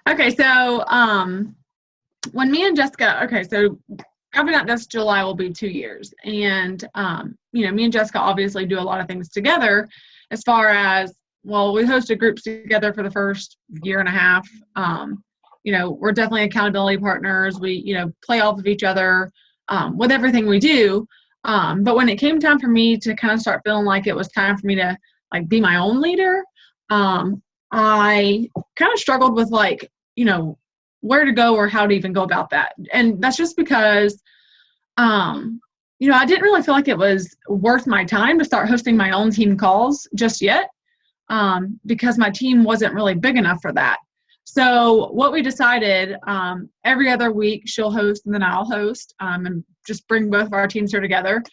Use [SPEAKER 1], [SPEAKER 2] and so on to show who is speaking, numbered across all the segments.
[SPEAKER 1] Okay, so when me and Jessica, so I've been at this July will be 2 years. And, me and Jessica obviously do a lot of things together as far as, well, we hosted groups together for the first year and a half. We're definitely accountability partners. We, play off of each other with everything we do. But when it came time for me to kind of start feeling like it was time for me to like be my own leader, I kind of struggled with where to go or how to even go about that. And that's just because, I didn't really feel like it was worth my time to start hosting my own team calls just yet, because my team wasn't really big enough for that. So what we decided, every other week she'll host and then I'll host, and just bring both of our teams here together.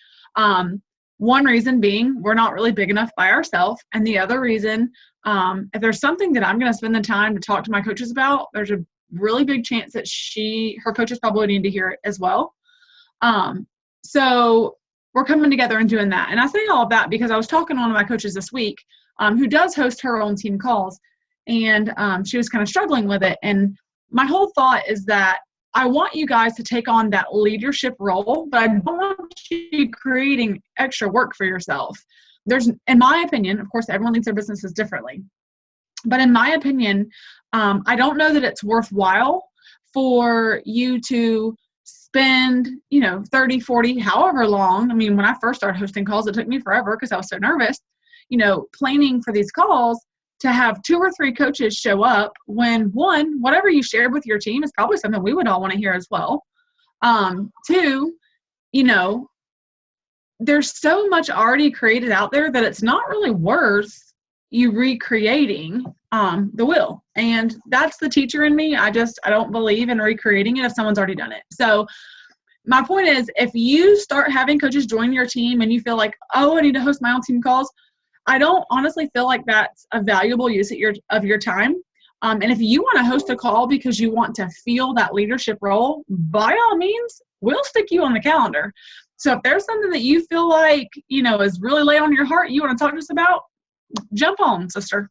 [SPEAKER 1] One reason being we're not really big enough by ourselves. And the other reason, if there's something that I'm going to spend the time to talk to my coaches about, there's a really big chance that her coaches probably need to hear it as well. So we're coming together and doing that. And I say all of that because I was talking to one of my coaches this week, who does host her own team calls, and she was kind of struggling with it. And my whole thought is that I want you guys to take on that leadership role, but I don't want you creating extra work for yourself. In my opinion, of course, everyone leads their businesses differently. But in my opinion, I don't know that it's worthwhile for you to spend, 30, 40, however long. I mean, when I first started hosting calls, it took me forever because I was so nervous, planning for these calls to have 2 or 3 coaches show up when, one, whatever you shared with your team is probably something we would all want to hear as well. 2, there's so much already created out there that it's not really worth you recreating the wheel. And that's the teacher in me. I don't believe in recreating it if someone's already done it. So my point is, if you start having coaches join your team and you feel like, oh, I need to host my own team calls, I don't honestly feel like that's a valuable use of your time. And if you want to host a call because you want to feel that leadership role, by all means, we'll stick you on the calendar. So if there's something that you feel like, is really laid on your heart, you want to talk to us about, jump on, sister.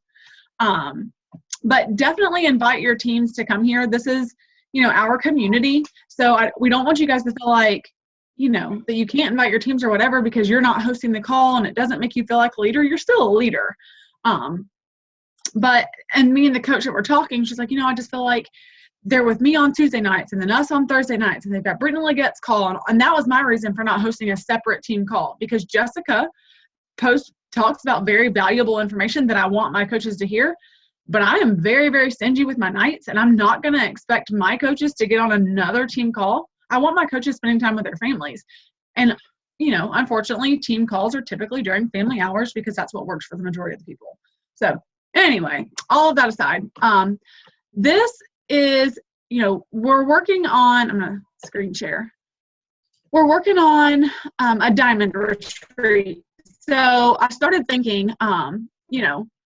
[SPEAKER 1] But definitely invite your teams to come here. This is, our community. So we don't want you guys to feel like, that you can't invite your teams or whatever because you're not hosting the call and it doesn't make you feel like a leader. You're still a leader. And me and the coach that we're talking, she's like, I just feel like they're with me on Tuesday nights and then us on Thursday nights, and they've got Brittany Leggett's call. And that was my reason for not hosting a separate team call, because Jessica talks about very valuable information that I want my coaches to hear. But I am very, very stingy with my nights, and I'm not going to expect my coaches to get on another team call. I want my coaches spending time with their families. And, unfortunately, team calls are typically during family hours because that's what works for the majority of the people. So anyway, all of that aside, this is, we're working on, I'm going to screen share. We're working on a diamond retreat. So I started thinking,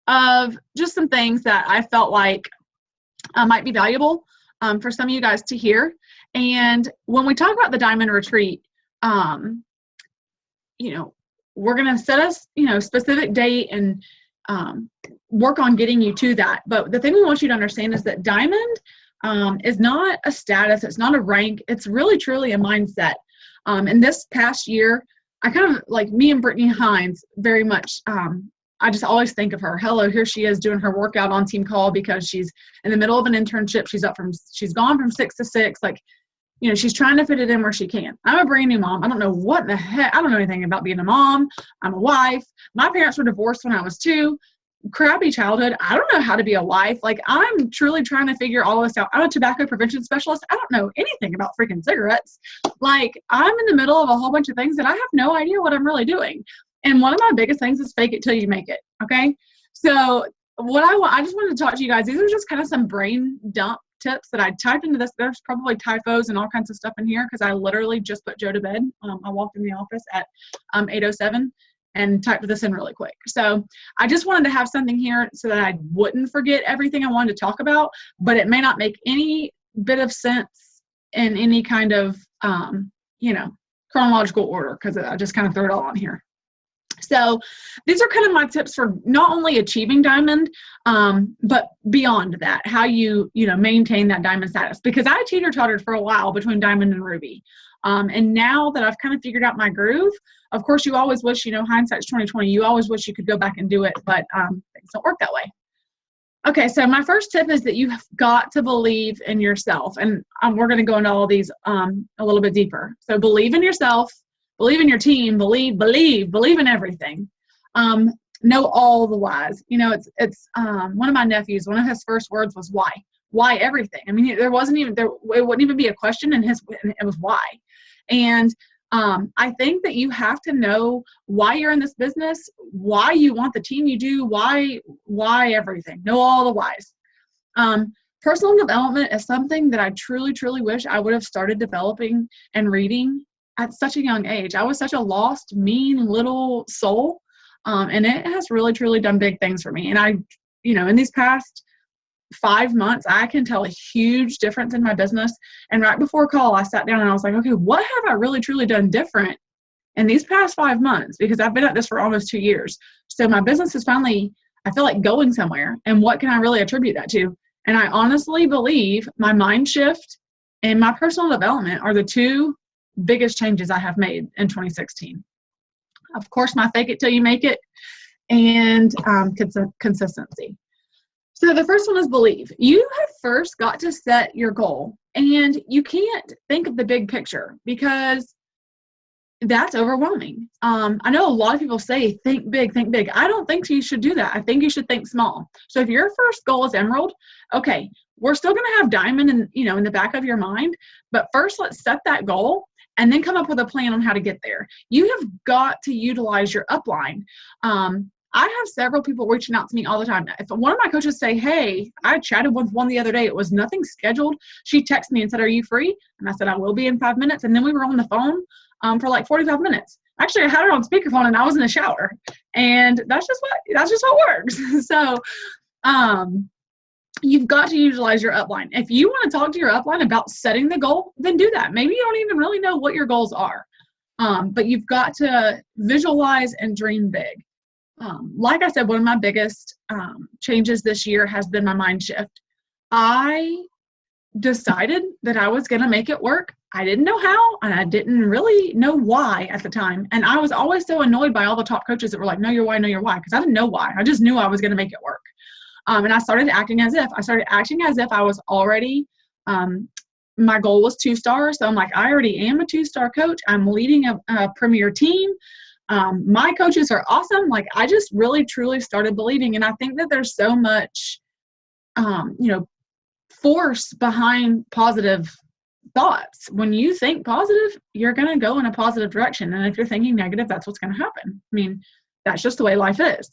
[SPEAKER 1] of just some things that I felt like might be valuable for some of you guys to hear. And when we talk about the diamond retreat, we're going to set a specific date and work on getting you to that. But the thing we want you to understand is that diamond is not a status. It's not a rank. It's really, truly a mindset. And this past year, I kind of, like me and Brittany Hines, very much, I just always think of her. Hello, here she is doing her workout on team call because she's in the middle of an internship. She's gone from 6 to 6. She's trying to fit it in where she can. I'm a brand new mom. I don't know what the heck. I don't know anything about being a mom. I'm a wife. My parents were divorced when I was 2. Crappy childhood. I don't know how to be a wife. I'm truly trying to figure all this out. I'm a tobacco prevention specialist. I don't know anything about freaking cigarettes. I'm in the middle of a whole bunch of things that I have no idea what I'm really doing. And one of my biggest things is fake it till you make it. Okay. So I just wanted to talk to you guys. These are just kind of some brain dump tips that I typed into this. There's probably typos and all kinds of stuff in here because I literally just put Joe to bed. I walked in the office at 8:07 and typed this in really quick. So I just wanted to have something here so that I wouldn't forget everything I wanted to talk about, but it may not make any bit of sense in any kind of, chronological order because I just kind of threw it all on here. So these are kind of my tips for not only achieving diamond, but beyond that, how you maintain that diamond status. Because I teeter-tottered for a while between diamond and ruby. And now that I've kind of figured out my groove, of course, you always wish, hindsight's 2020, you always wish you could go back and do it, but things don't work that way. Okay, so my first tip is that you have got to believe in yourself. And we're going to go into all these a little bit deeper. So believe in yourself, believe in your team, believe in everything. Know all the whys. It's one of my nephews, one of his first words was why. Why everything? I mean, it wouldn't even be a question, and it was why. And I think that you have to know why you're in this business, why you want the team you do, why everything. Know all the whys. Personal development is something that I truly, truly wish I would have started developing and reading at such a young age. I was such a lost, mean little soul, and it has really, truly done big things for me. And in these past 5 months, I can tell a huge difference in my business. And right before call, I sat down and I was like, okay, what have I really truly done different in these past 5 months? Because I've been at this for almost 2 years. So my business is finally, I feel like, going somewhere. And what can I really attribute that to? And I honestly believe my mind shift and my personal development are the two biggest changes I have made in 2016. Of course, my fake it till you make it and consistency. So the first one is believe. You have first got to set your goal, and you can't think of the big picture because that's overwhelming. I know a lot of people say, think big, think big. I don't think you should do that. I think you should think small. So if your first goal is emerald, okay, we're still going to have diamond in the back of your mind, but first let's set that goal and then come up with a plan on how to get there. You have got to utilize your upline. I have several people reaching out to me all the time. If one of my coaches say, hey, I chatted with one the other day, it was nothing scheduled. She texted me and said, are you free? And I said, I will be in 5 minutes. And then we were on the phone for like 45 minutes. Actually, I had it on speakerphone and I was in the shower. And that's just what works. So you've got to utilize your upline. If you want to talk to your upline about setting the goal, then do that. Maybe you don't even really know what your goals are. But you've got to visualize and dream big. Like I said, one of my biggest changes this year has been my mind shift. I decided that I was going to make it work. I didn't know how, and I didn't really know why at the time. And I was always so annoyed by all the top coaches that were like, know your why, because I didn't know why. I just knew I was going to make it work. And I started acting as if I was already, my goal was 2-star. So I'm like, I already am a 2-star coach. I'm leading a premier team. My coaches are awesome. Like, I just really, truly started believing. And I think that there's so much, force behind positive thoughts. When you think positive, you're going to go in a positive direction. And if you're thinking negative, that's what's going to happen. I mean, that's just the way life is.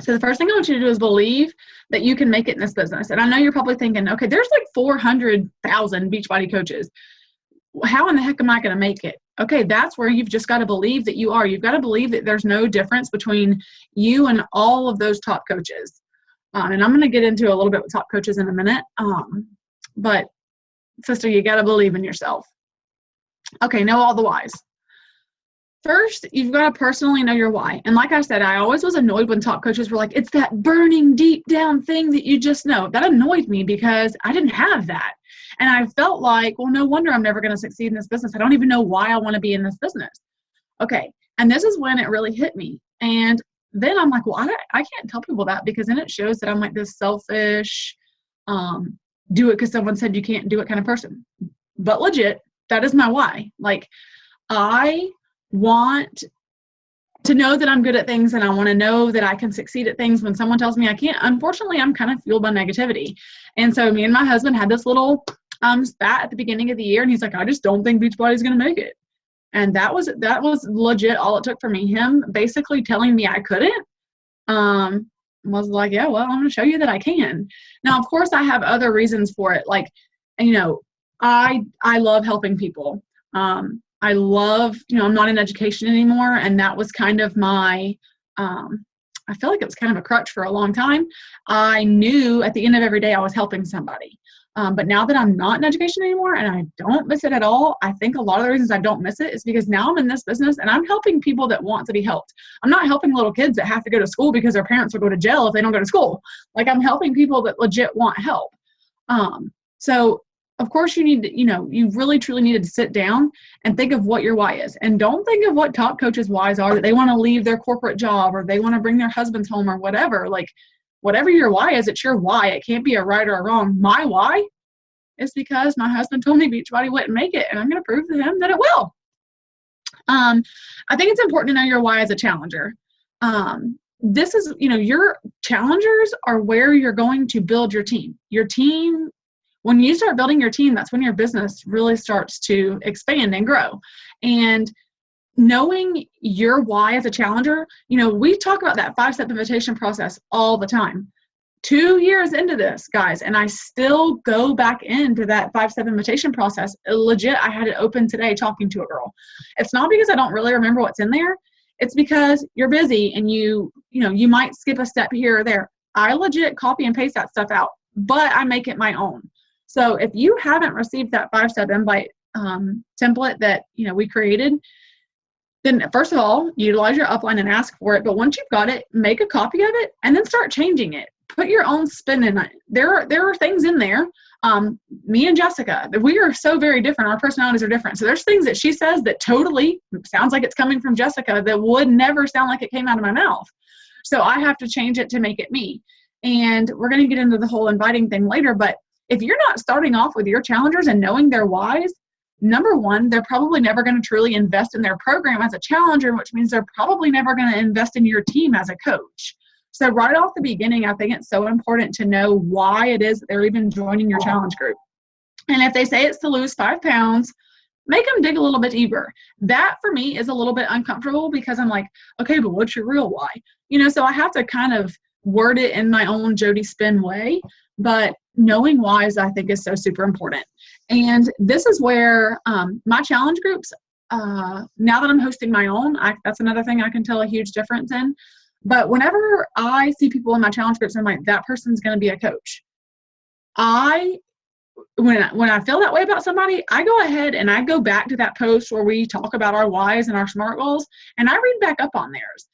[SPEAKER 1] So the first thing I want you to do is believe that you can make it in this business. And I know you're probably thinking, okay, there's like 400,000 Beachbody coaches. How in the heck am I going to make it? Okay, that's where you've just got to believe that you are. You've got to believe that there's no difference between you and all of those top coaches. And I'm going to get into a little bit with top coaches in a minute. But sister, you got to believe in yourself. Okay, know all the whys. First, you've got to personally know your why. And like I said, I always was annoyed when top coaches were like, it's that burning deep down thing that you just know. That annoyed me because I didn't have that. And I felt like, well, no wonder I'm never going to succeed in this business. I don't even know why I want to be in this business. Okay. And this is when it really hit me. And then I'm like, well, I can't tell people that because then it shows that I'm like this selfish, do it because someone said you can't do it kind of person. But legit, that is my why. Like, I want to know that I'm good at things, and I want to know that I can succeed at things when someone tells me I can't. Unfortunately, I'm kind of fueled by negativity. And so me and my husband had this little spat at the beginning of the year, and he's like, I just don't think Beachbody is going to make it. And that was legit all it took for me. Him basically telling me I couldn't was like, yeah, well, I'm going to show you that I can. Now, of course, I have other reasons for it. Like, I love helping people. I love, I'm not in education anymore. And that was kind of my, I feel like it was kind of a crutch for a long time. I knew at the end of every day I was helping somebody. But now that I'm not in education anymore and I don't miss it at all, I think a lot of the reasons I don't miss it is because now I'm in this business and I'm helping people that want to be helped. I'm not helping little kids that have to go to school because their parents will go to jail if they don't go to school. Like, I'm helping people that legit want help. So of course you need to, you really truly needed to sit down and think of what your why is. And don't think of what top coaches' whys are, that they want to leave their corporate job or they want to bring their husbands home or whatever. Like, whatever your why is, it's your why. It can't be a right or a wrong. My why is because my husband told me Beachbody wouldn't make it, and I'm going to prove to him that it will. I think it's important to know your why as a challenger. This is, your challengers are where you're going to build your team. Your team, when you start building your team, that's when your business really starts to expand and grow. And knowing your why as a challenger, we talk about that 5-step invitation process all the time. 2 years into this, guys, and I still go back into that 5-step invitation process. Legit, I had it open today talking to a girl. It's not because I don't really remember what's in there. It's because you're busy and you might skip a step here or there. I legit copy and paste that stuff out, but I make it my own. So if you haven't received that 5-step invite template that we created, then first of all, utilize your upline and ask for it. But once you've got it, make a copy of it and then start changing it. Put your own spin in it. There are things in there. Me and Jessica, we are so very different. Our personalities are different. So there's things that she says that totally sounds like it's coming from Jessica that would never sound like it came out of my mouth. So I have to change it to make it me. And we're going to get into the whole inviting thing later. But if you're not starting off with your challengers and knowing their whys, number one, they're probably never going to truly invest in their program as a challenger, which means they're probably never going to invest in your team as a coach. So right off the beginning, I think it's so important to know why it is that they're even joining your challenge group. And if they say it's to lose 5 pounds, make them dig a little bit deeper. That for me is a little bit uncomfortable because I'm like, okay, but what's your real why? So I have to kind of word it in my own Jodie spin way, but knowing whys I think is so super important. And this is where my challenge groups, now that I'm hosting my own, that's another thing I can tell a huge difference in. But whenever I see people in my challenge groups, I'm like, that person's going to be a coach. When I feel that way about somebody, I go ahead and I go back to that post where we talk about our whys and our SMART goals, and I read back up on theirs.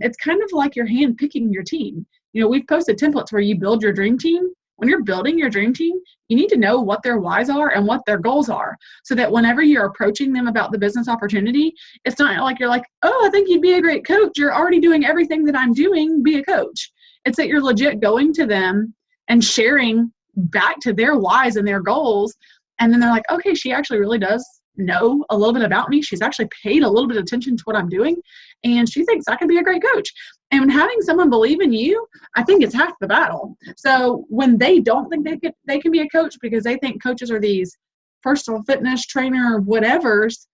[SPEAKER 1] It's kind of like you're hand picking your team. We've posted templates where you build your dream team. When you're building your dream team, you need to know what their whys are and what their goals are, so that whenever you're approaching them about the business opportunity, it's not like you're like, oh, I think you'd be a great coach. You're already doing everything that I'm doing. Be a coach. It's that you're legit going to them and sharing back to their whys and their goals. And then they're like, okay, she actually really does know a little bit about me. She's actually paid a little bit of attention to what I'm doing, and she thinks I can be a great coach. And having someone believe in you, I think it's half the battle. So when they don't think they can be a coach because they think coaches are these personal fitness trainer whatevers,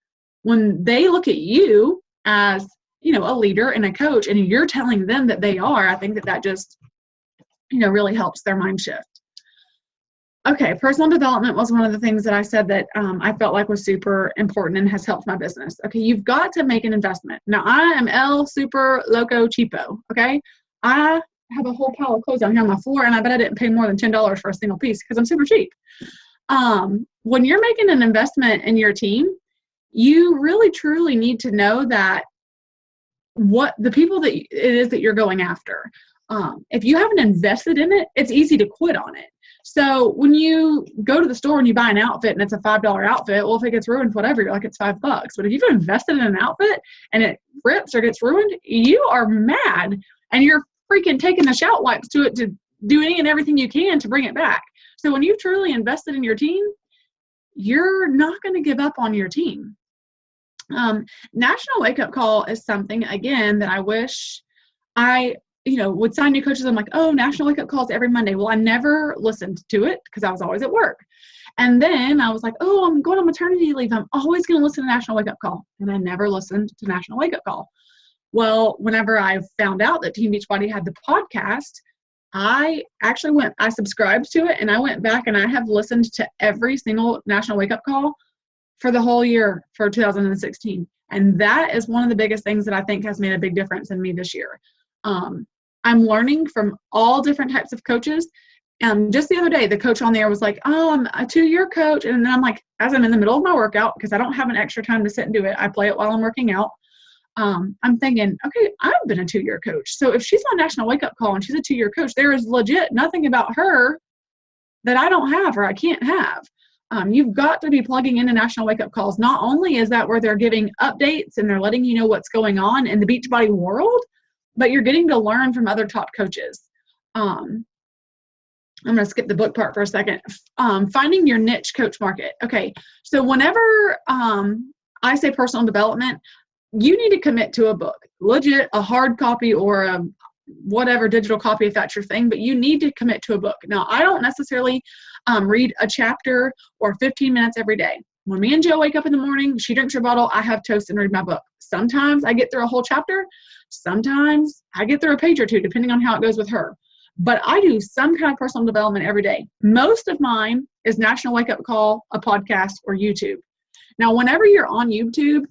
[SPEAKER 1] when they look at you as a leader and a coach, and you're telling them that they are, I think that just really helps their mind shift. Okay, personal development was one of the things that I said that I felt like was super important and has helped my business. Okay, you've got to make an investment. Now, I am El Super Loco Cheapo, okay? I have a whole pile of clothes down here on my floor, and I bet I didn't pay more than $10 for a single piece because I'm super cheap. When you're making an investment in your team, you really, truly need to know that what the people that it is that you're going after. If you haven't invested in it, it's easy to quit on it. So when you go to the store and you buy an outfit and it's a $5 outfit, well, if it gets ruined, whatever, you're like, it's $5. But if you've invested in an outfit and it rips or gets ruined, you are mad and you're freaking taking the shout wipes to it to do any and everything you can to bring it back. So when you've truly invested in your team, you're not going to give up on your team. National Wake Up Call is something, again, that I wish I would sign new coaches. I'm like, oh, National Wake Up Calls every Monday. Well, I never listened to it because I was always at work. And then I was like, oh, I'm going on maternity leave. I'm always going to listen to National Wake Up Call. And I never listened to National Wake Up Call. Well, whenever I found out that Team Beachbody had the podcast, I subscribed to it, and I went back and I have listened to every single National Wake Up Call for the whole year for 2016. And that is one of the biggest things that I think has made a big difference in me this year. I'm learning from all different types of coaches. Just the other day, the coach on there was like, oh, I'm a 2-year coach. And then I'm like, as I'm in the middle of my workout, because I don't have an extra time to sit and do it, I play it while I'm working out. I'm thinking, okay, I've been a 2-year coach. So if she's on National Wake Up Call and she's a 2-year coach, there is legit nothing about her that I don't have or I can't have. You've got to be plugging into National Wake Up Calls. Not only is that where they're giving updates and they're letting you know what's going on in the Beachbody world, but you're getting to learn from other top coaches. I'm going to skip the book part for a second. Finding your niche coach market. Okay, so whenever I say personal development, you need to commit to a book, legit, a hard copy or a whatever digital copy if that's your thing, but you need to commit to a book. Now, I don't necessarily read a chapter or 15 minutes every day. When me and Jill wake up in the morning, she drinks her bottle, I have toast and read my book. Sometimes I get through a whole chapter. Sometimes I get through a page or two, depending on how it goes with her. But I do some kind of personal development every day. Most of mine is National Wake Up Call, a podcast, or YouTube. Now, whenever you're on YouTube,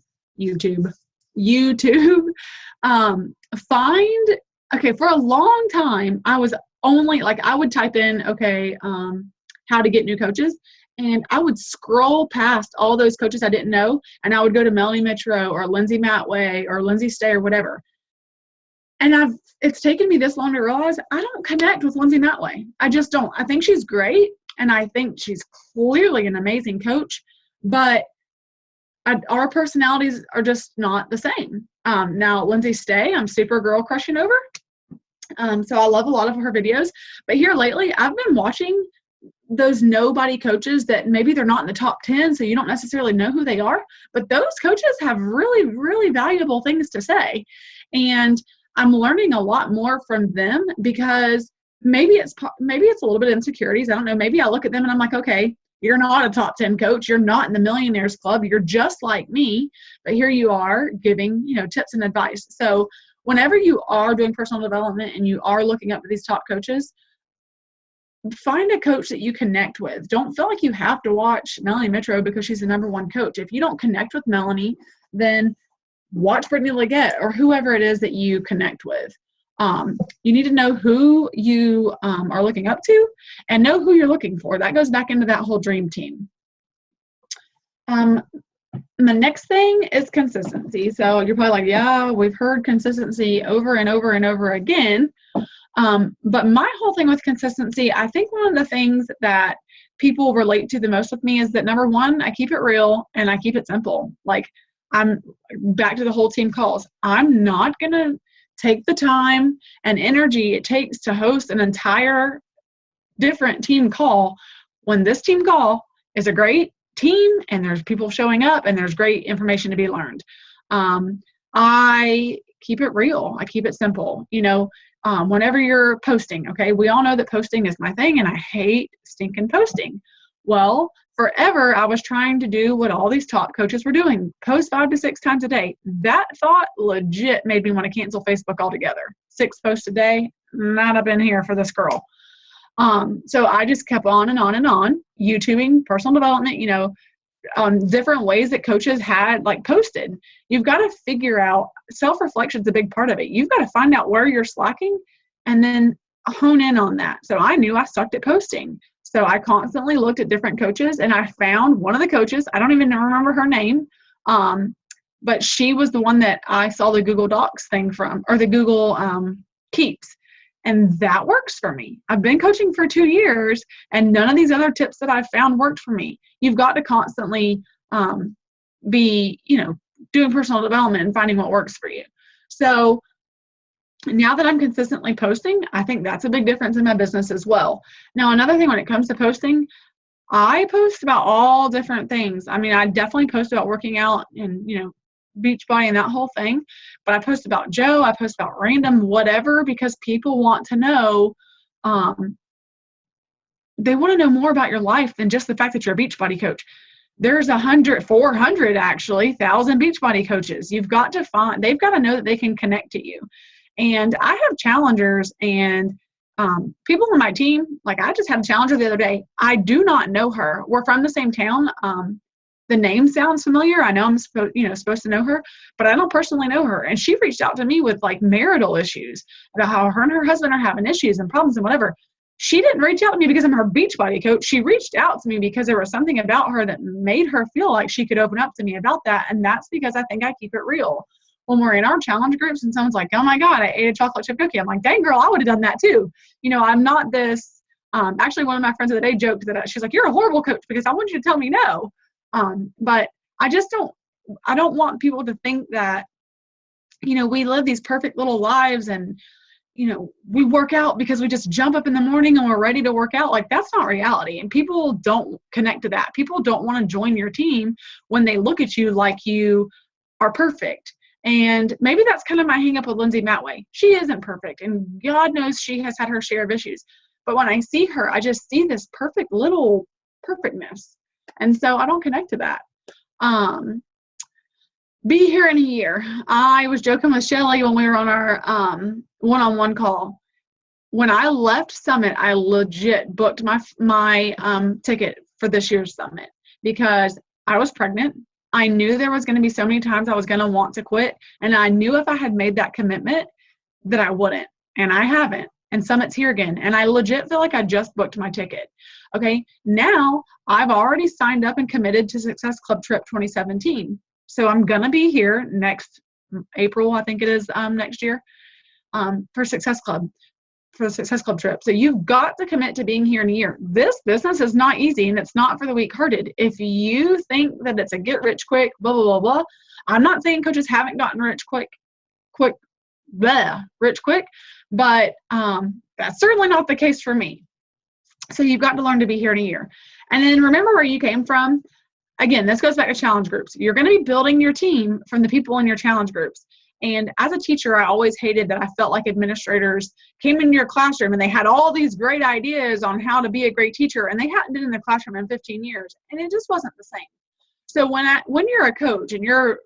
[SPEAKER 1] find, okay, for a long time, I was only, like, I would type in, how to get new coaches, and I would scroll past all those coaches I didn't know, and I would go to Melanie Mitro or Lindsay Matway or Lindsay Stay or whatever. And it's taken me this long to realize I don't connect with Lindsay Matway. I just don't. I think she's great, and I think she's clearly an amazing coach, but our personalities are just not the same. Now, Lindsay Stay, I'm super girl crushing over. So I love a lot of her videos. But here lately, I've been watching those nobody coaches that maybe they're not in the top 10, so you don't necessarily know who they are. But those coaches have really, really valuable things to say. And I'm learning a lot more from them because maybe it's a little bit of insecurities. I don't know. Maybe I look at them and I'm like, okay, you're not a top 10 coach. You're not in the Millionaires Club. You're just like me. But here you are giving, tips and advice. So whenever you are doing personal development and you are looking up to these top coaches, find a coach that you connect with. Don't feel like you have to watch Melanie Mitro because she's the number one coach. If you don't connect with Melanie, then watch Brittany Leggett or whoever it is that you connect with. You need to know who you are looking up to and know who you're looking for. That goes back into that whole dream team. The next thing is consistency. So you're probably like, yeah, we've heard consistency over and over and over again. But my whole thing with consistency, I think one of the things that people relate to the most with me is that, number one, I keep it real and I keep it simple. Like, I'm back to the whole team calls. I'm not going to take the time and energy it takes to host an entire different team call when this team call is a great team and there's people showing up and there's great information to be learned. I keep it real. I keep it simple. Whenever you're posting, okay, we all know that posting is my thing and I hate stinking posting. Well, forever I was trying to do what all these top coaches were doing, post 5 to 6 times a day. That thought legit made me want to cancel Facebook altogether. 6 posts a day, not up in here for this girl. So I just kept on and on and on, YouTubing, personal development, different ways that coaches had posted. You've got to figure out, self-reflection is a big part of it. You've got to find out where you're slacking and then hone in on that. So I knew I sucked at posting. So I constantly looked at different coaches and I found one of the coaches, I don't even remember her name, but she was the one that I saw the Google Docs thing from, or the Google Keeps. And that works for me. I've been coaching for 2 years and none of these other tips that I've found worked for me. You've got to constantly be, doing personal development and finding what works for you. So now that I'm consistently posting, I think that's a big difference in my business as well. Now, another thing when it comes to posting, I post about all different things. I mean, I definitely post about working out and, Beachbody and that whole thing, but I post about Joe, I post about random whatever, because people want to know, they want to know more about your life than just the fact that you're a Beachbody coach. There's 400 actually, 1,000 Beachbody coaches. They've got to know that they can connect to you. And I have challengers and people on my team, like I just had a challenger the other day. I do not know her. We're from the same town. the name sounds familiar. I know I'm supposed to know her, but I don't personally know her. And she reached out to me with like marital issues about how her and her husband are having issues and problems and whatever. She didn't reach out to me because I'm her Beachbody coach. She reached out to me because there was something about her that made her feel like she could open up to me about that. And that's because I think I keep it real. When we're in our challenge groups and someone's like, oh my God, I ate a chocolate chip cookie. I'm like, dang girl, I would have done that too. I'm not this, actually one of my friends the other day joked that she's like, you're a horrible coach because I want you to tell me no. But I don't want people to think that, we live these perfect little lives and, we work out because we just jump up in the morning and we're ready to work out. Like, that's not reality. And people don't connect to that. People don't want to join your team when they look at you like you are perfect. And maybe that's kind of my hang up with Lindsay Matway. She isn't perfect. And God knows she has had her share of issues. But when I see her, I just see this perfect little perfectness. And so I don't connect to that. Be here in a year. I was joking with Shelly when we were on our one-on-one call. When I left Summit, I legit booked my ticket for this year's Summit because I was pregnant. I knew there was going to be so many times I was going to want to quit. And I knew if I had made that commitment that I wouldn't. And I haven't. And Summit's here again. And I legit feel like I just booked my ticket. Okay. Now I've already signed up and committed to Success Club Trip 2017. So I'm going to be here next April, I think it is next year, for Success Club, for the Success Club trip. So you've got to commit to being here in a year. This business is not easy and it's not for the weak-hearted. If you think that it's a get rich quick, blah, blah, blah, blah. I'm not saying coaches haven't gotten rich quick, but that's certainly not the case for me. So you've got to learn to be here in a year. And then remember where you came from. Again, this goes back to challenge groups. You're going to be building your team from the people in your challenge groups. And as a teacher, I always hated that I felt like administrators came into your classroom and they had all these great ideas on how to be a great teacher, and they hadn't been in the classroom in 15 years, and it just wasn't the same. So when you're a coach and you're,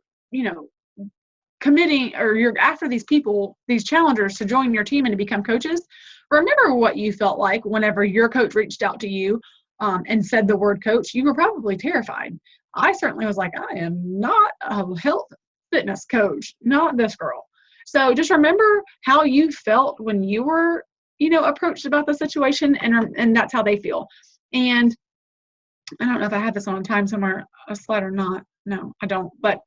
[SPEAKER 1] committing, or you're after these people, these challengers to join your team and to become coaches, remember what you felt like whenever your coach reached out to you and said the word coach. You were probably terrified. I certainly was like, I am not a health fitness coach, not this girl. So just remember how you felt when you were, approached about the situation, and that's how they feel. And I don't know if I have this on time somewhere, a slide or not. No, I don't. But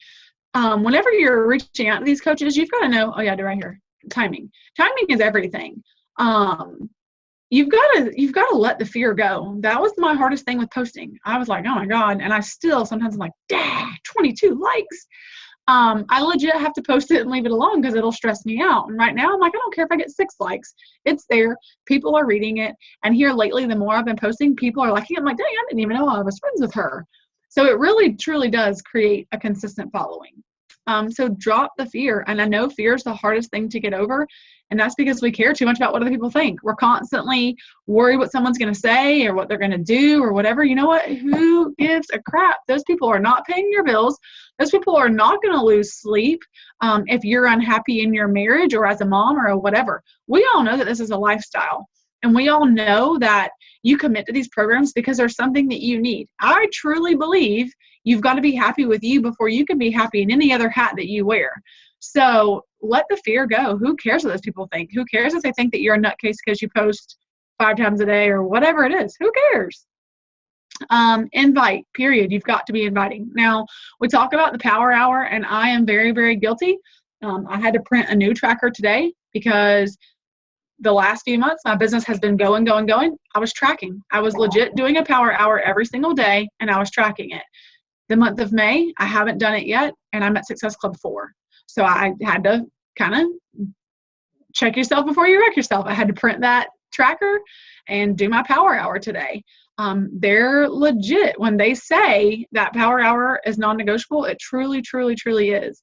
[SPEAKER 1] whenever you're reaching out to these coaches, you've got to know, I do right here, timing. Timing is everything. You've got to let the fear go. That was my hardest thing with posting. I was like, oh my God. And I still, sometimes I'm like, 22 likes. I legit have to post it and leave it alone because it'll stress me out. And right now I'm like, I don't care if I get 6 likes. It's there. People are reading it. And here lately, the more I've been posting, people are liking it. I'm like, dang, I didn't even know I was friends with her. So it really, truly does create a consistent following. So drop the fear. And I know fear is the hardest thing to get over. And that's because we care too much about what other people think. We're constantly worried what someone's going to say or what they're going to do or whatever. You know what? Who gives a crap? Those people are not paying your bills. Those people are not going to lose sleep if you're unhappy in your marriage or as a mom or whatever. We all know that this is a lifestyle. And we all know that you commit to these programs because there's something that you need. I truly believe you've got to be happy with you before you can be happy in any other hat that you wear. So let the fear go. Who cares what those people think? Who cares if they think that you're a nutcase because you post 5 times a day or whatever it is? Who cares? Invite, period. You've got to be inviting. Now, we talk about the power hour, and I am very, very guilty. I had to print a new tracker today because the last few months, my business has been going. I was tracking. I was legit doing a power hour every single day, and I was tracking it. The month of May, I haven't done it yet, and I'm at Success Club 4. So I had to kind of check yourself before you wreck yourself. I had to print that tracker and do my power hour today. They're legit. When they say that power hour is non-negotiable, it truly, truly, truly is.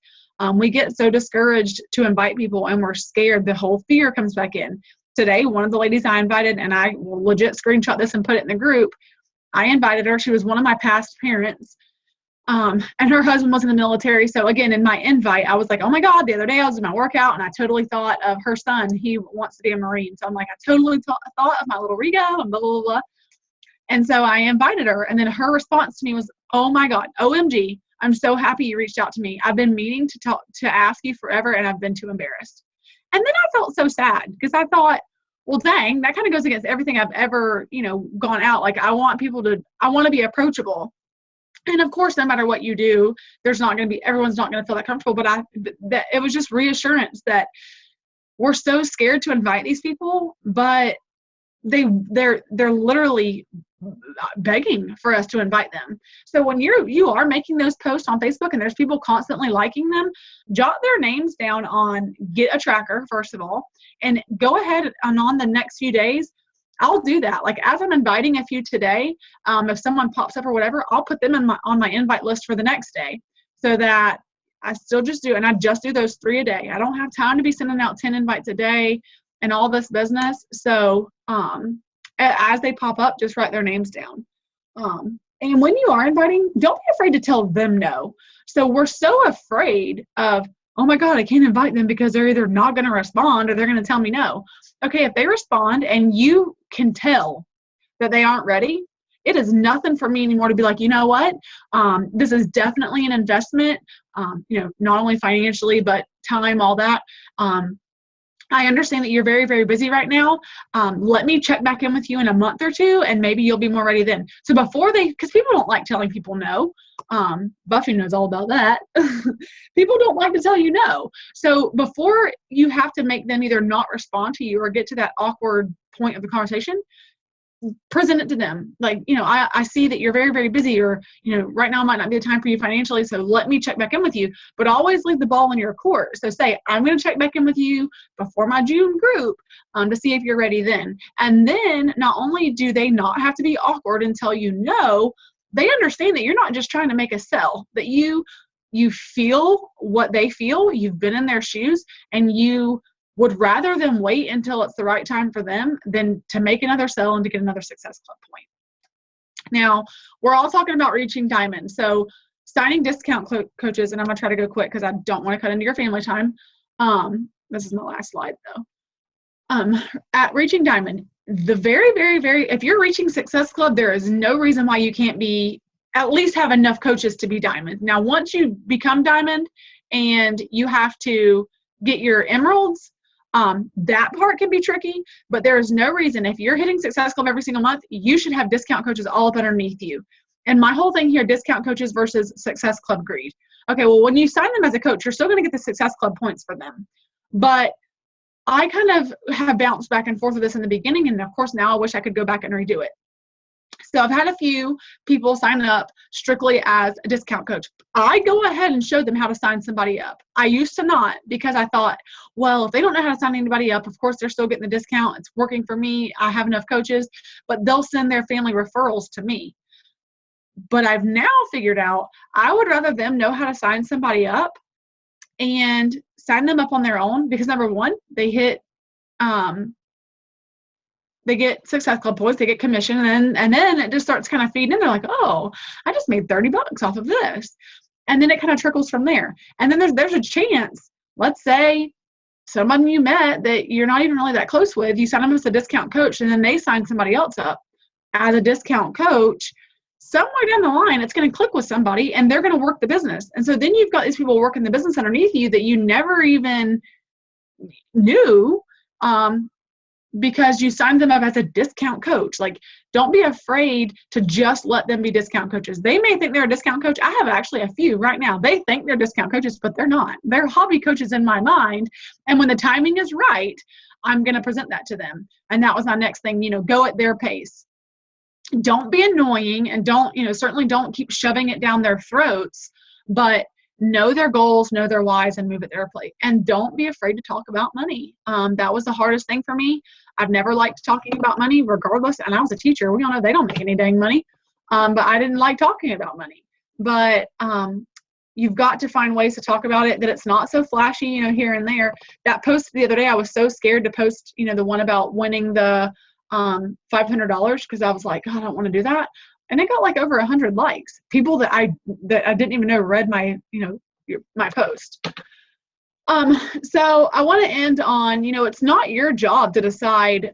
[SPEAKER 1] We get so discouraged to invite people and we're scared. The whole fear comes back in. Today, one of the ladies I invited, and I will legit screenshot this and put it in the group, I invited her. She was one of my past parents. And her husband was in the military. So again, in my invite, I was like, oh my God, the other day I was in my workout and I totally thought of her son. He wants to be a Marine. So I'm like, I totally thought of my little Rigo and blah, blah, blah. And so I invited her. And then her response to me was, oh my God, OMG, I'm so happy you reached out to me. I've been meaning to ask you forever, and I've been too embarrassed. And then I felt so sad because I thought, well, dang, that kind of goes against everything I've ever, gone out. Like, I want to be approachable. And of course, no matter what you do, everyone's not going to feel that comfortable. But it was just reassurance that we're so scared to invite these people, but they're literally begging for us to invite them. So when you are making those posts on Facebook and there's people constantly liking them, jot their names down get a tracker, first of all, and go ahead and on the next few days, I'll do that. Like, as I'm inviting a few today, if someone pops up or whatever, I'll put them on my invite list for the next day, so that I still just do, and I just do those 3 a day. I don't have time to be sending out 10 invites a day and all this business. So as they pop up, just write their names down. And when you are inviting, don't be afraid to tell them no. So we're so afraid of, oh my God, I can't invite them because they're either not going to respond or they're going to tell me no. Okay, if they respond and you can tell that they aren't ready, it is nothing for me anymore to be like, you know what, this is definitely an investment, not only financially, but time, all that. I understand that you're very, very busy right now. Let me check back in with you in a month or two, and maybe you'll be more ready then. So because people don't like telling people no. Buffy knows all about that. People don't like to tell you no. So before you have to make them either not respond to you or get to that awkward point of the conversation, present it to them. Like, I see that you're very, very busy, or, right now might not be the time for you financially, so let me check back in with you. But always leave the ball in your court. So say, I'm going to check back in with you before my June group to see if you're ready then. And then not only do they not have to be awkward and tell you no, they understand that you're not just trying to make a sell, that you feel what they feel, you've been in their shoes, and you would rather them wait until it's the right time for them than to make another sell and to get another Success Club point. Now, we're all talking about reaching diamond. So signing discount coaches, and I'm going to try to go quick because I don't want to cut into your family time. This is my last slide, though. At reaching diamond, the very, very, very, if you're reaching Success Club, there is no reason why you can't at least have enough coaches to be diamond. Now, once you become diamond and you have to get your emeralds, that part can be tricky, but there is no reason, if you're hitting Success Club every single month, you should have discount coaches all up underneath you. And my whole thing here, discount coaches versus Success Club greed. Okay, well, when you sign them as a coach, you're still going to get the Success Club points for them. But I kind of have bounced back and forth with this in the beginning, and of course now I wish I could go back and redo it. So I've had a few people sign up strictly as a discount coach. I go ahead and show them how to sign somebody up. I used to not, because I thought, well, if they don't know how to sign anybody up, of course they're still getting the discount. It's working for me. I have enough coaches, but they'll send their family referrals to me. But I've now figured out I would rather them know how to sign somebody up and sign them up on their own, because number one, they get Success Club points, they get commission, and then it just starts kind of feeding in. They're like, oh, I just made $30 off of this. And then it kind of trickles from there. And then there's a chance, let's say someone you met that you're not even really that close with, you sign them as a discount coach, and then they sign somebody else up as a discount coach. Somewhere down the line, it's going to click with somebody and they're going to work the business. And so then you've got these people working the business underneath you that you never even knew, because you signed them up as a discount coach. Like, don't be afraid to just let them be discount coaches. They may think they're a discount coach. I have actually a few right now. They think they're discount coaches, but they're not. They're hobby coaches in my mind. And when the timing is right, I'm going to present that to them. And that was my next thing, go at their pace. Don't be annoying, and certainly don't keep shoving it down their throats, but know their goals, know their whys, and move at their plate. And don't be afraid to talk about money. That was the hardest thing for me. I've never liked talking about money regardless. And I was a teacher. We all know they don't make any dang money. But I didn't like talking about money. But you've got to find ways to talk about it that it's not so flashy, here and there. That post the other day, I was so scared to post, the one about winning the $500, because I was like, God, I don't want to do that. And it got like over 100 likes. People that I didn't even know read my, my post. So I want to end on, it's not your job to decide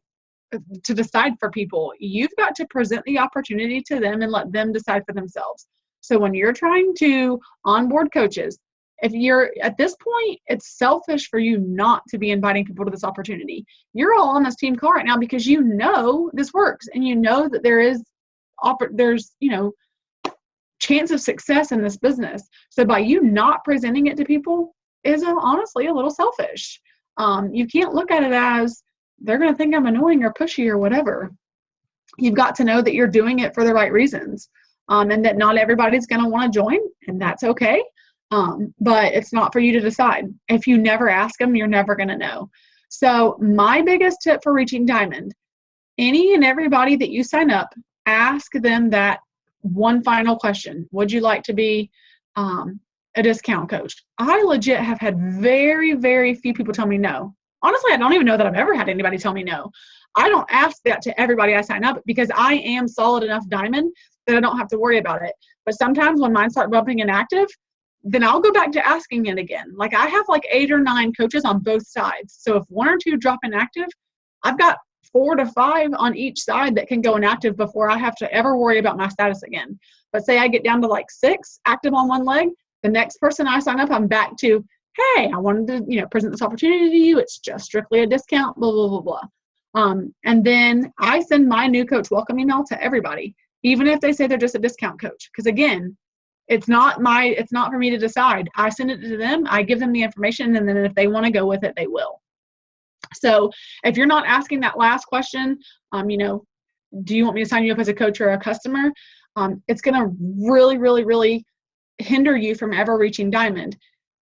[SPEAKER 1] for people. You've got to present the opportunity to them and let them decide for themselves. So when you're trying to onboard coaches, if you're at this point, it's selfish for you not to be inviting people to this opportunity. You're all on this team call right now because you know this works, and you know that there's chance of success in this business. So by you not presenting it to people is honestly a little selfish. You can't look at it as they're going to think I'm annoying or pushy or whatever. You've got to know that you're doing it for the right reasons, and that not everybody's going to want to join, and that's okay. But it's not for you to decide. If you never ask them, you're never going to know. So my biggest tip for reaching Diamond, any and everybody that you sign up, ask them that one final question. Would you like to be a discount coach? I legit have had very, very few people tell me no. Honestly, I don't even know that I've ever had anybody tell me no. I don't ask that to everybody I sign up because I am solid enough Diamond that I don't have to worry about it. But sometimes when mine start bumping inactive, then I'll go back to asking it again. Like I have like 8 or 9 coaches on both sides. So if 1 or 2 drop inactive, I've got 4 to 5 on each side that can go inactive before I have to ever worry about my status again. But say I get down to like 6 active on one leg, the next person I sign up, I'm back to, hey, I wanted to, present this opportunity to you. It's just strictly a discount, blah, blah, blah, blah. And then I send my new coach welcome email to everybody, even if they say they're just a discount coach. Because again, it's not for me to decide. I send it to them, I give them the information, and then if they want to go with it, they will. So if you're not asking that last question, do you want me to sign you up as a coach or a customer? It's going to really, really, really hinder you from ever reaching Diamond.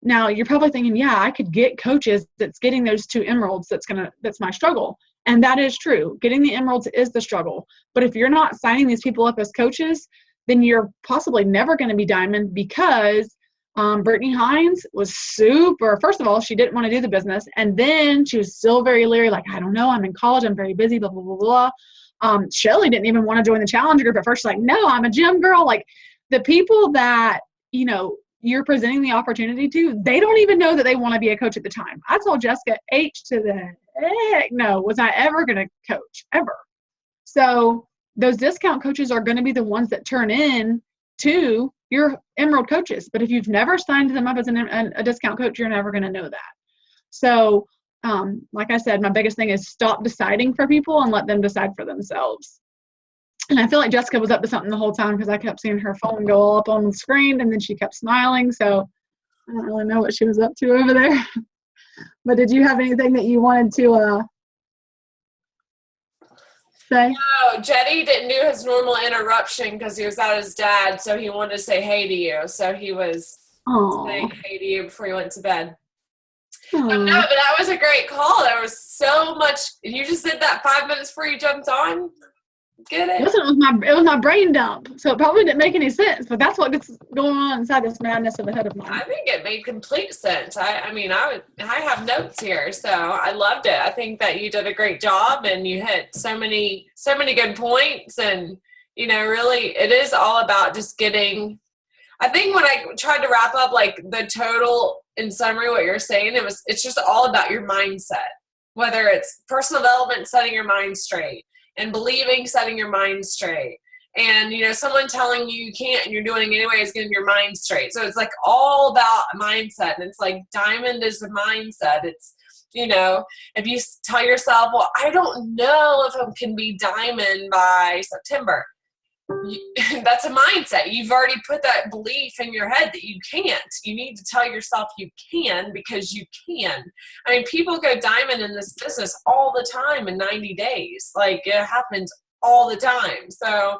[SPEAKER 1] Now you're probably thinking, yeah, I could get coaches that's getting those 2 emeralds. That's my struggle. And that is true. Getting the emeralds is the struggle. But if you're not signing these people up as coaches, then you're possibly never going to be Diamond, because Brittany Hines was super, first of all, she didn't want to do the business. And then she was still very leery, like, I don't know, I'm in college, I'm very busy, blah, blah, blah, blah. Shelly didn't even want to join the challenge group at first. She's like, no, I'm a gym girl. Like the people that, you're presenting the opportunity to, they don't even know that they want to be a coach at the time. I told Jessica, H to the heck no, was I ever going to coach, ever. So those discount coaches are going to be the ones that turn in to your emerald coaches. But if you've never signed them up as a discount coach, you're never going to know that. So like I said, my biggest thing is stop deciding for people and let them decide for themselves. And I feel like Jessica was up to something the whole time because I kept seeing her phone go all up on the screen, and then she kept smiling. So I don't really know what she was up to over there. But did you have anything that you wanted to say?
[SPEAKER 2] No, Jodie didn't do his normal interruption because he was at his dad, so he wanted to say hey to you. So he was saying hey to you before he went to bed. No, but that was a great call. There was so much. You just did that 5 minutes before you jumped on. Get it?
[SPEAKER 1] Listen, it was my brain dump, so it probably didn't make any sense. But that's what's going on inside this madness of the head of mine.
[SPEAKER 2] I think it made complete sense. I have notes here, so I loved it. I think that you did a great job, and you hit so many good points. And really, it is all about just getting. I think when I tried to wrap up like the total in summary, what you're saying, it's just all about your mindset. Whether it's personal development, setting your mind straight. And believing, setting your mind straight. And, someone telling you can't and you're doing it anyway is getting your mind straight. So it's like all about mindset. And it's like Diamond is the mindset. It's, if you tell yourself, well, I don't know if I can be Diamond by September. That's a mindset. You've already put that belief in your head that you can't. You need to tell yourself you can, because you can. I mean, people go Diamond in this business all the time in 90 days. Like, it happens all the time. So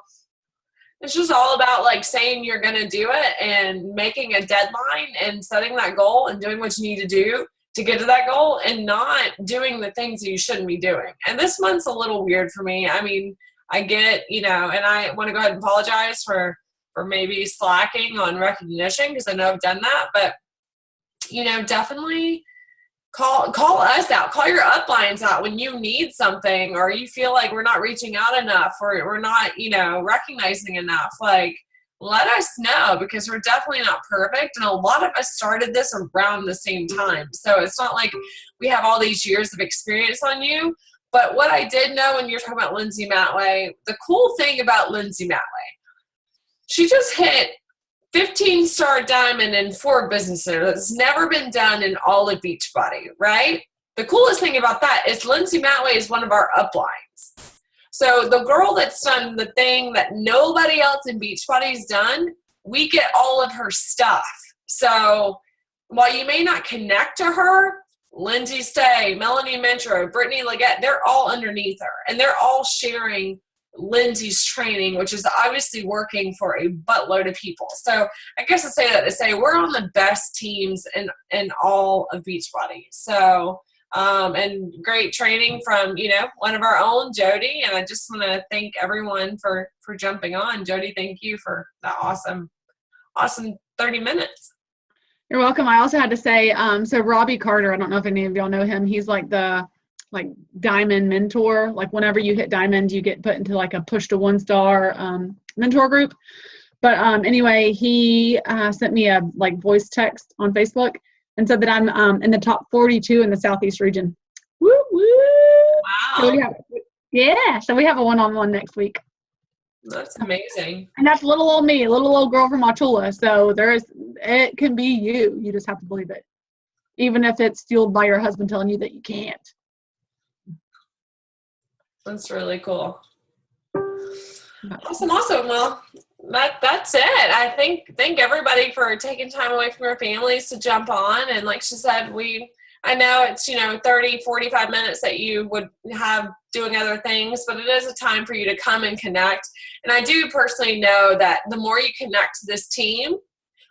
[SPEAKER 2] it's just all about like saying you're going to do it and making a deadline and setting that goal and doing what you need to do to get to that goal, and not doing the things that you shouldn't be doing. And this month's a little weird for me. I mean, I get, and I want to go ahead and apologize for maybe slacking on recognition, because I know I've done that, but, definitely call us out, call your uplines out when you need something, or you feel like we're not reaching out enough, or we're not, recognizing enough. Like, let us know, because we're definitely not perfect. And a lot of us started this around the same time. So it's not like we have all these years of experience on you. But what I did know when you're talking about Lindsay Matway, the cool thing about Lindsay Matway, she just hit 15-star diamond in 4 business centers. That's never been done in all of Beachbody, right? The coolest thing about that is Lindsay Matway is one of our uplines. So the girl that's done the thing that nobody else in Beachbody's done, we get all of her stuff. So while you may not connect to her, Lindsay Stay, Melanie Mitro, Brittany Leggett, they're all underneath her. And they're all sharing Lindsay's training, which is obviously working for a buttload of people. So I guess I say that to say we're on the best teams in all of Beachbody. So, and great training from, one of our own, Jodie. And I just want to thank everyone for jumping on. Jodie, thank you for that awesome 30 minutes.
[SPEAKER 1] You're welcome. I also had to say, so Robbie Carter, I don't know if any of y'all know him. He's like the diamond mentor. Like whenever you hit diamond, you get put into like a push to 1-star mentor group. But anyway, he sent me a voice text on Facebook and said that I'm in the top 42 in the Southeast region. Woo woo!
[SPEAKER 2] Wow.
[SPEAKER 1] So we have a one-on-one next week.
[SPEAKER 2] That's amazing.
[SPEAKER 1] And that's little old me, a little old girl from Achula. So it can be you. You just have to believe it. Even if it's fueled by your husband telling you that you can't.
[SPEAKER 2] That's really cool. Awesome. Well, that's it. I thank everybody for taking time away from your families to jump on. And like she said, I know it's, 30, 45 minutes that you would have doing other things, but it is a time for you to come and connect. And I do personally know that the more you connect to this team,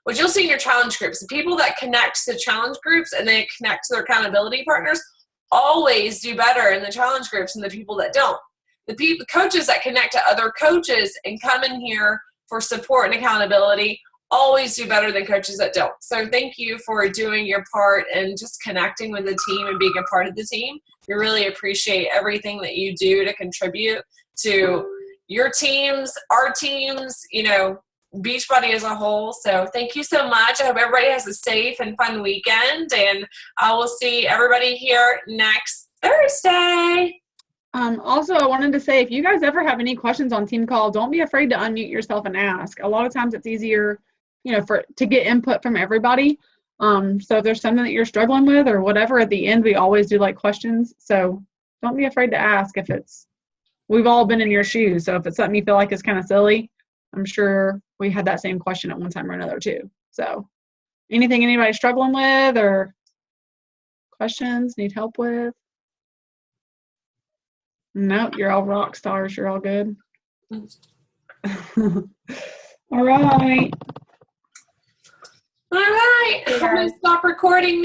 [SPEAKER 2] which you'll see in your challenge groups, the people that connect to challenge groups and they connect to their accountability partners always do better in the challenge groups than the people that don't. The coaches that connect to other coaches and come in here for support and accountability always do better than coaches that don't. So thank you for doing your part and just connecting with the team and being a part of the team. We really appreciate everything that you do to contribute to your teams, our teams, Beachbody as a whole. So thank you so much. I hope everybody has a safe and fun weekend, and I will see everybody here next Thursday.
[SPEAKER 1] Also, I wanted to say, if you guys ever have any questions on team call, don't be afraid to unmute yourself and ask. A lot of times it's easier, to get input from everybody. So if there's something that you're struggling with or whatever, at the end, we always do questions. So don't be afraid to ask we've all been in your shoes. So if it's something you feel like is kind of silly, I'm sure we had that same question at one time or another too. So anything anybody's struggling with or questions, need help with? Nope, you're all rock stars. You're all good. All right.
[SPEAKER 2] I'm going to stop recording.